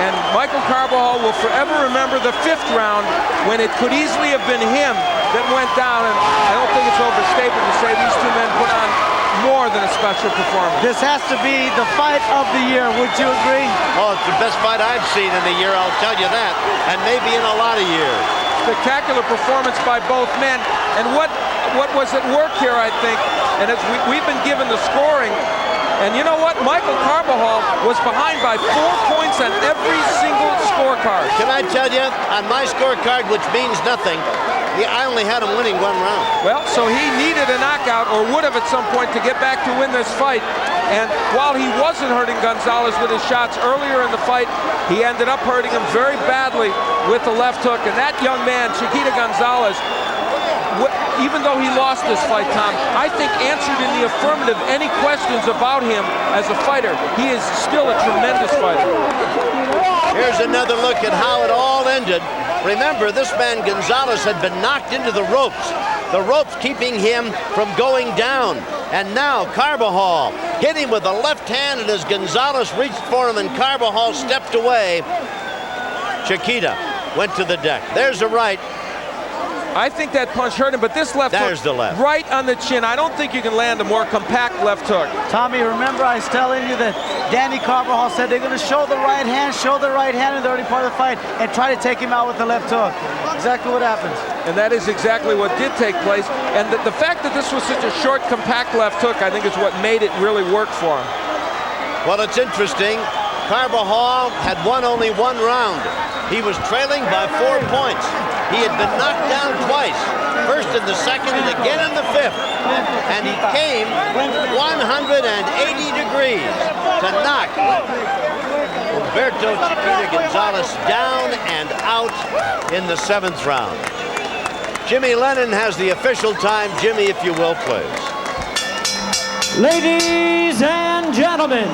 And Michael Carbajal will forever remember the 5th round when it could easily have been him that went down. And I don't think it's overstated to say these two men put on more than a special performance. This has to be the fight of the year. Would you agree? Oh, it's the best fight I've seen in a year, I'll tell you that. And maybe in a lot of years. Spectacular performance by both men. And what was at work here, I think, and as we've been given the scoring, and you know what? Michael Carbajal was behind by 4 points on every single scorecard. Can I tell you, on my scorecard, which means nothing, I only had him winning 1 round. Well, so he needed a knockout, or would have at some point, to get back to win this fight. And while he wasn't hurting Gonzalez with his shots earlier in the fight, he ended up hurting him very badly with the left hook. And that young man, Chiquita Gonzalez, even though he lost this fight, Tom, I think answered in the affirmative any questions about him as a fighter. He is still a tremendous fighter. Here's another look at how it all ended. Remember, this man Gonzalez had been knocked into the ropes keeping him from going down. And now Carbajal hit him with a left hand, and as Gonzalez reached for him and Carbajal stepped away, Chiquita went to the deck. There's a right. I think that punch hurt him, but this left There's hook the left. right on the chin. I don't think you can land a more compact left hook. Tommy, remember I was telling you that Danny Carbajal said they're going to show the right hand in the early part of the fight and try to take him out with the left hook. Exactly what happens. And that is exactly what did take place. And the fact that this was such a short, compact left hook, I think, is what made it really work for him. Well, it's interesting. Carbajal had won only 1 round. He was trailing by 4 points. He had been knocked down twice, first in the 2nd and again in the 5th. And he came 180 degrees to knock Humberto Chiquita Gonzalez down and out in the 7th round. Jimmy Lennon has the official time. Jimmy, if you will, please. Ladies and gentlemen,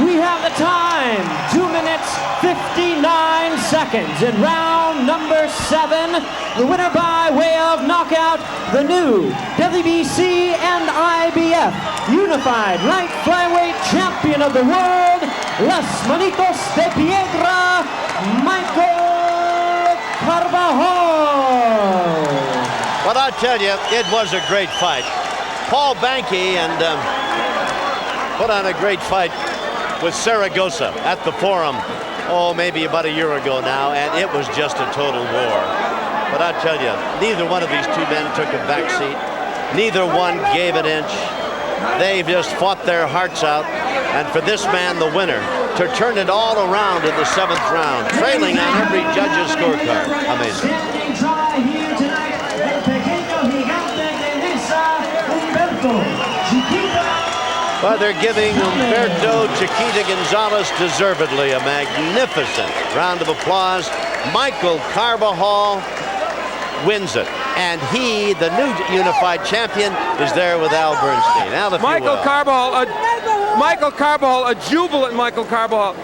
we have the time, 2 minutes, 59 seconds in round number 7. The winner by way of knockout, the new WBC and IBF Unified Light Flyweight Champion of the World, Las Manitos de Piedra, Michael Carbajal. Well, I'll tell you, it was a great fight. Paul Banky and put on a great fight with Saragossa at the Forum, maybe about a year ago now, and it was just a total war. But I tell you, neither one of these two men took a back seat. Neither one gave an inch. They just fought their hearts out, and for this man, the winner, to turn it all around in the 7th round, trailing on every judge's scorecard. Amazing. Well, they're giving Humberto Chiquita Gonzalez deservedly a magnificent round of applause. Michael Carbajal wins it. And he, the new unified champion, is there with Al Bernstein. Al, if Michael Carbajal, a jubilant Michael Carbajal.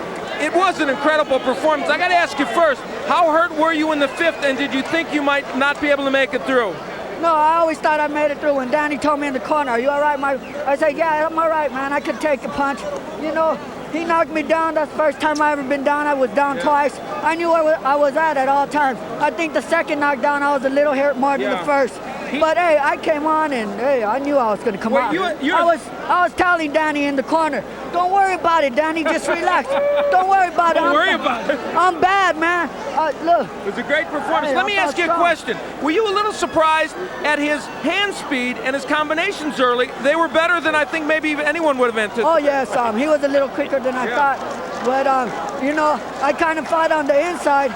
It was an incredible performance. I got to ask you first, how hurt were you in the 5th, and did you think you might not be able to make it through? No, I always thought I made it through. When Danny told me in the corner, "Are you all right, Mike?" I said, "Yeah, I'm all right, man. I could take a punch." You know, he knocked me down. That's the first time I ever been down. I was down twice. I knew where I was at all times. I think the 2nd knockdown, I was a little hurt more than the 1st. But hey, I came on and hey, I knew I was going to come out. I was telling Danny in the corner, "Don't worry about it, Danny. Just relax. Don't worry about it. Don't worry about it. I'm bad, man. Look." It was a great performance. Hey, Let me ask you a question. Were you a little surprised at his hand speed and his combinations early? They were better than I think maybe even anyone would have anticipated. Oh yes, he was a little quicker than I thought. But, you know, I kind of fought on the inside,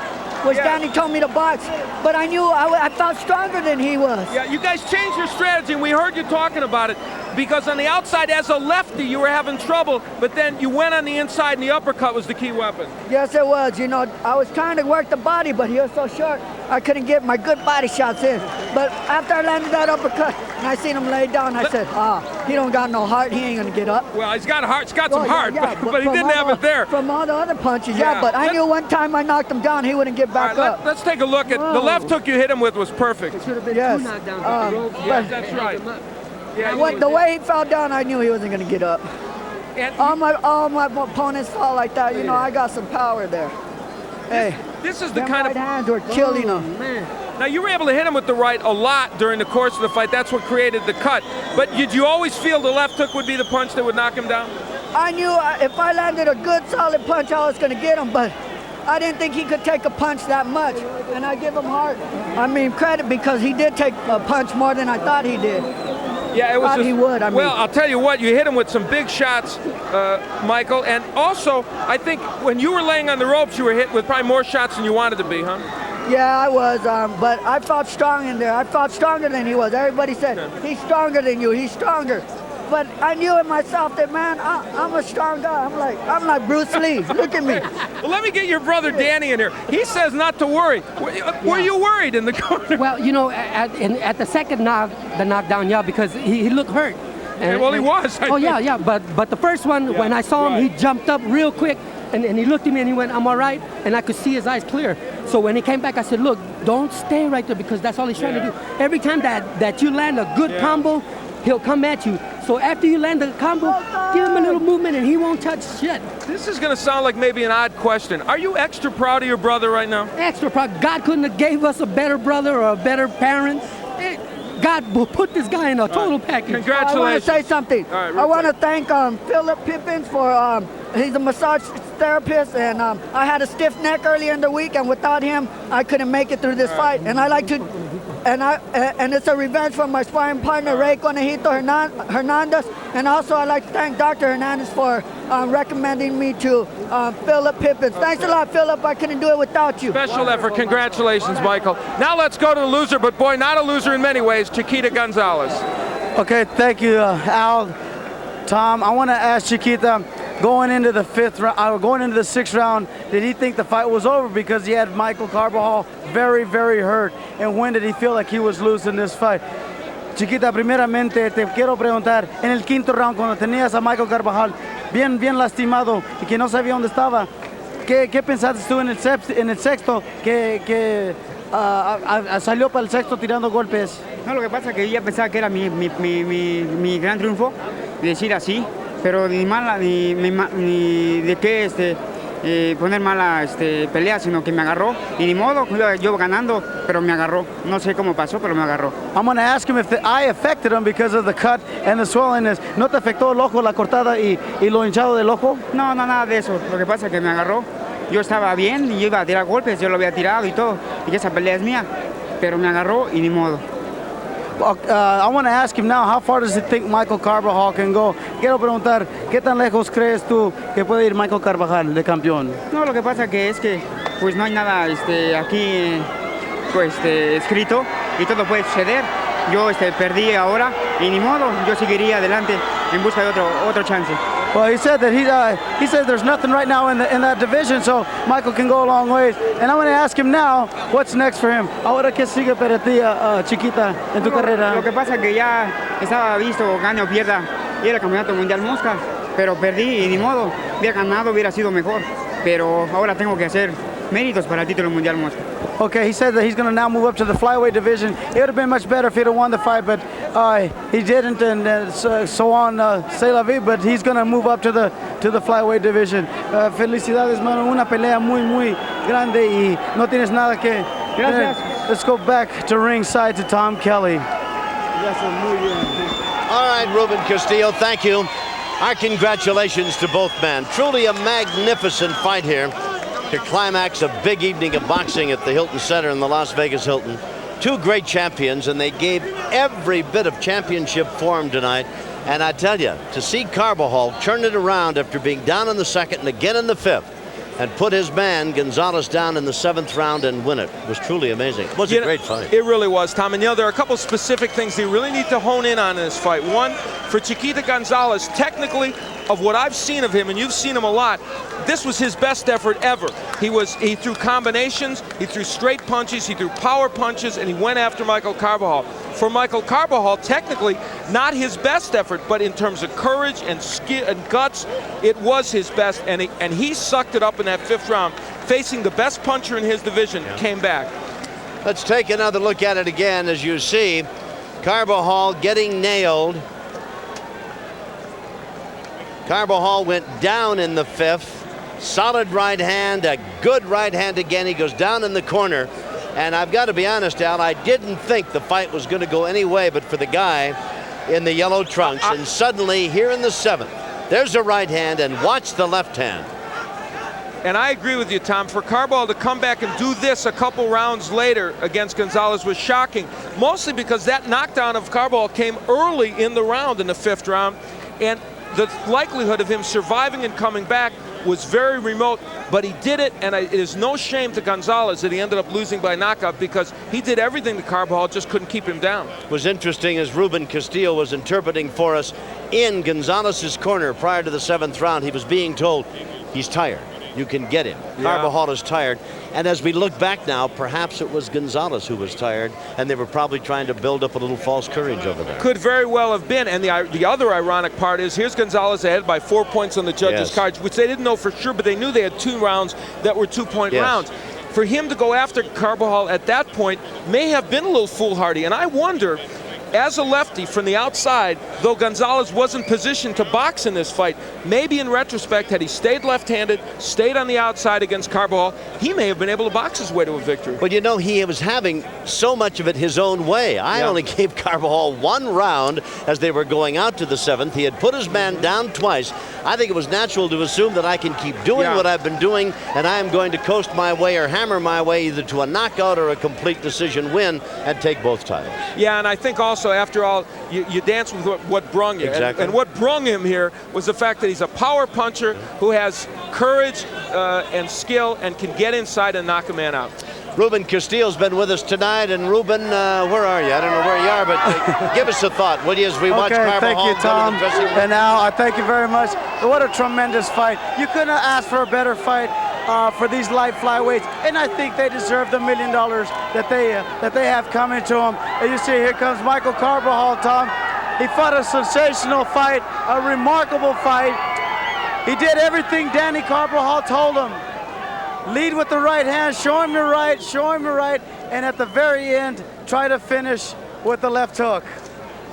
which Danny told me to box. But I knew I felt stronger than he was. Yeah, you guys changed your strategy, and we heard you talking about it. Because on the outside, as a lefty, you were having trouble, but then you went on the inside, and the uppercut was the key weapon. Yes, it was. You know, I was trying to work the body, but he was so short, I couldn't get my good body shots in. But after I landed that uppercut, and I seen him lay down, I said, he don't got no heart. He ain't gonna get up. Well, he's got a heart. He's got some heart, but he didn't have it there. From all the other punches, but I knew one time I knocked him down, he wouldn't get back up. Let's take a look at the left hook you hit him with was perfect. It should have been 2 knockdowns. Yes, that's right. Yeah, the way he fell down, I knew he wasn't going to get up. And all my opponents fall like that. You know, I got some power there. This is the them kind right of hands were killing him. Now you were able to hit him with the right a lot during the course of the fight. That's what created the cut. But did you always feel the left hook would be the punch that would knock him down? I knew if I landed a good solid punch, I was going to get him, but I didn't think he could take a punch that much. And I give him credit because he did take a punch more than I thought he did. Yeah, it was. He would. Well, I'll tell you what. You hit him with some big shots, Michael, and also I think when you were laying on the ropes, you were hit with probably more shots than you wanted to be, huh? Yeah, I was, but I fought strong in there. I fought stronger than he was. Everybody said he's stronger than you. He's stronger. But I knew in myself that, man, I'm a strong guy. I'm like Bruce Lee. Look at me. Well, let me get your brother Danny in here. He says not to worry. Were you worried in the corner? Well, you know, at the second knockdown, because he looked hurt. He was. Yeah. But the first one, when I saw him, he jumped up real quick, and he looked at me and he went, "I'm all right," and I could see his eyes clear. So when he came back, I said, "Look, don't stay right there because that's all he's trying to do. Every time that you land a good combo, he'll come at you. So after you land the combo, give him a little movement and he won't touch shit." This is going to sound like maybe an odd question. Are you extra proud of your brother right now? Extra proud. God couldn't have gave us a better brother or a better parent. God put this guy in a total package. Congratulations. I want to say something. Right, I want to thank Philip Pippins for, he's a massage therapist, and I had a stiff neck earlier in the week, and without him, I couldn't make it through this fight. And I like to, and it's a revenge for my sparring partner, Ray Conejito Hernandez. And also I'd like to thank Dr. Hernandez for recommending me to Philip Pippins. Thanks a lot, Philip. I couldn't do it without you. Special effort. Congratulations, Michael. Now let's go to the loser, but boy, not a loser in many ways, Chiquita Gonzalez. Okay, thank you, Al. Tom, I want to ask Chiquita, going into the sixth round, did he think the fight was over because he had Michael Carbajal very, very hurt? And when did he feel like he was losing this fight? Chiquita, primeramente te quiero preguntar, en el quinto round, cuando tenías a Michael Carbajal bien lastimado y que no sabía dónde estaba, ¿qué pensaste tú en el sexto que salió para el sexto tirando golpes? No, lo que pasa es que yo ya pensaba que era mi gran triunfo, decir así, pero ni de qué poner mala pelea, sino que me agarró y ni modo, yo ganando, pero me agarró. No sé cómo pasó, pero me agarró. I'm going to ask him if the eye affected him because of the cut and the swellingness. ¿No te afectó el ojo, la cortada y lo hinchado del ojo? No, nada de eso. Lo que pasa es que me agarró. Yo estaba bien y yo iba a tirar golpes, yo lo había tirado y todo, y que esa pelea es mía, pero me agarró y ni modo. I want to ask him now, how far does he think Michael Carbajal can go? Quiero preguntar, ¿qué tan lejos crees tú que puede ir Michael Carbajal de campeón? No, lo que pasa que es que pues no hay nada aquí escrito y todo puede suceder. Yo perdí ahora y ni modo, yo seguiría adelante en busca de otro chance. Well, he said that he said there's nothing right now in that division, so Michael can go a long ways. And I'm going to ask him now, what's next for him? Ahora qué sigue para ti, Chiquita, en tu carrera. Lo que pasa que ya estaba visto, gane o pierda, y era el campeonato mundial mosca, pero perdí y ni modo, hubiera ganado, hubiera sido mejor, pero ahora tengo que hacer méritos para el título mundial mosca. Okay, he said that he's going to now move up to the flyweight division. It would have been much better if he'd have won the fight, but he didn't, and so on, c'est la vie, but he's going to move up to the flyweight division. Felicidades, mano, una pelea muy grande y no tienes nada que... Gracias. Let's go back to ringside to Tom Kelly. All right, Ruben Castillo, thank you. Our congratulations to both men. Truly a magnificent fight here to climax a big evening of boxing at the Hilton Center in the Las Vegas Hilton. Two great champions, and they gave every bit of championship form tonight. And I tell you, to see Carbajal turn it around after being down in the second and again in the fifth, and put his man Gonzalez down in the 7th round and win it was truly amazing. It was a great fight. It really was, Tom. And there are a couple specific things you really need to hone in on in this fight. One, for Chiquita Gonzalez, technically, of what I've seen of him, and you've seen him a lot, this was his best effort ever. He threw combinations, he threw straight punches, he threw power punches, and he went after Michael Carbajal. For Michael Carbajal, technically, not his best effort, but in terms of courage and skill and guts, it was his best, and he sucked it up in that 5th round, facing the best puncher in his division, came back. Let's take another look at it again. As you see, Carbajal getting nailed. Carbajal went down in the 5th. Solid right hand, a good right hand again. He goes down in the corner. And I've got to be honest, Al, I didn't think the fight was going to go any way but for the guy in the yellow trunks. And suddenly, here in the 7th, there's a right hand, and watch the left hand. And I agree with you, Tom. For Carbajal to come back and do this a couple rounds later against Gonzalez was shocking, mostly because that knockdown of Carbajal came early in the round, in the 5th round, and the likelihood of him surviving and coming back was very remote, but he did it, and it is no shame to Gonzalez that he ended up losing by knockout, because he did everything to Carbajal, just couldn't keep him down. It was interesting as Ruben Castillo was interpreting for us in Gonzalez's corner prior to the 7th round. He was being told he's tired. You can get him. Carbajal is tired. And as we look back now, perhaps it was Gonzalez who was tired, and they were probably trying to build up a little false courage over there. Could very well have been. And the other ironic part is, here's Gonzalez ahead by 4 points on the judges' cards, which they didn't know for sure, but they knew they had 2 rounds that were 2-point rounds. For him to go after Carbajal at that point may have been a little foolhardy. And I wonder, as a lefty from the outside, though Gonzalez wasn't positioned to box in this fight, maybe in retrospect, had he stayed left-handed, stayed on the outside against Carbajal, he may have been able to box his way to a victory. But you know, he was having so much of it his own way. I only gave Carbajal 1 round as they were going out to the 7th. He had put his man down twice. I think it was natural to assume that I can keep doing what I've been doing, and I am going to coast my way or hammer my way either to a knockout or a complete decision win and take both titles. Yeah, and I think also, after all, you dance with what brung you. Exactly. And what brung him here was the fact that he's a power puncher who has courage and skill and can get inside and knock a man out. Ruben Castillo's been with us tonight, and Ruben, where are you? I don't know where you are, but give us a thought, will you, as we watch Carbajal. Thank you, Tom. And Al, I thank you very much. What a tremendous fight. You couldn't have asked for a better fight for these light flyweights, and I think they deserve the $1 million that they have coming to them. And you see, here comes Michael Carbajal, Tom. He fought a sensational fight, a remarkable fight. He did everything Danny Carbajal told him. Lead with the right hand, show him the right, and at the very end, try to finish with the left hook.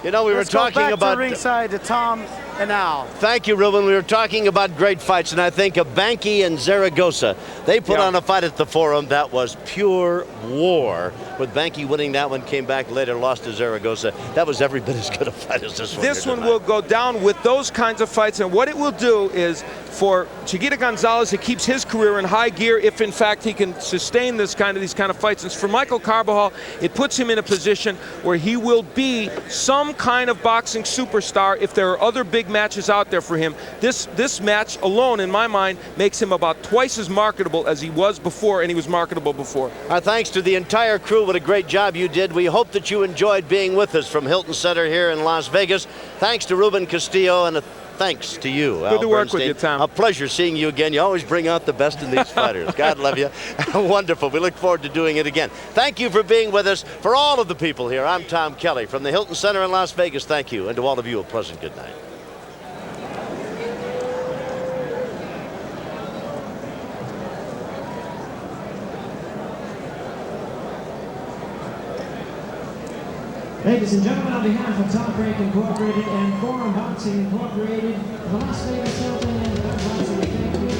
You know, we were talking about to ringside to Tom and Al. Thank you, Ruben. We were talking about great fights, and I think of Banky and Zaragoza. They put on a fight at the Forum that was pure war. With Banky winning that one, came back later, lost to Zaragoza. That was every bit as good a fight as this one. This one will go down with those kinds of fights, and what it will do is, for Chiquita Gonzalez, it keeps his career in high gear if in fact he can sustain these kind of fights. And for Michael Carbajal, it puts him in a position where he will be some kind of boxing superstar if there are other big matches out there for him. This match alone, in my mind, makes him about twice as marketable as he was before, and he was marketable before. Our thanks to the entire crew. What a great job you did. We hope that you enjoyed being with us from Hilton Center here in Las Vegas. Thanks to Ruben Castillo, and a thanks to you, Al Good to work Bernstein. with you, Tom. A pleasure seeing you again. You always bring out the best in these fighters. God love you. Wonderful. We look forward to doing it again. Thank you for being with us. For all of the people here, I'm Tom Kelly from the Hilton Center in Las Vegas. Thank you. And to all of you, a pleasant good night. Ladies and gentlemen, on behalf of Top Rank Incorporated and Forum Boxing Incorporated, the Las Vegas Hilton and the Boxing, thank you.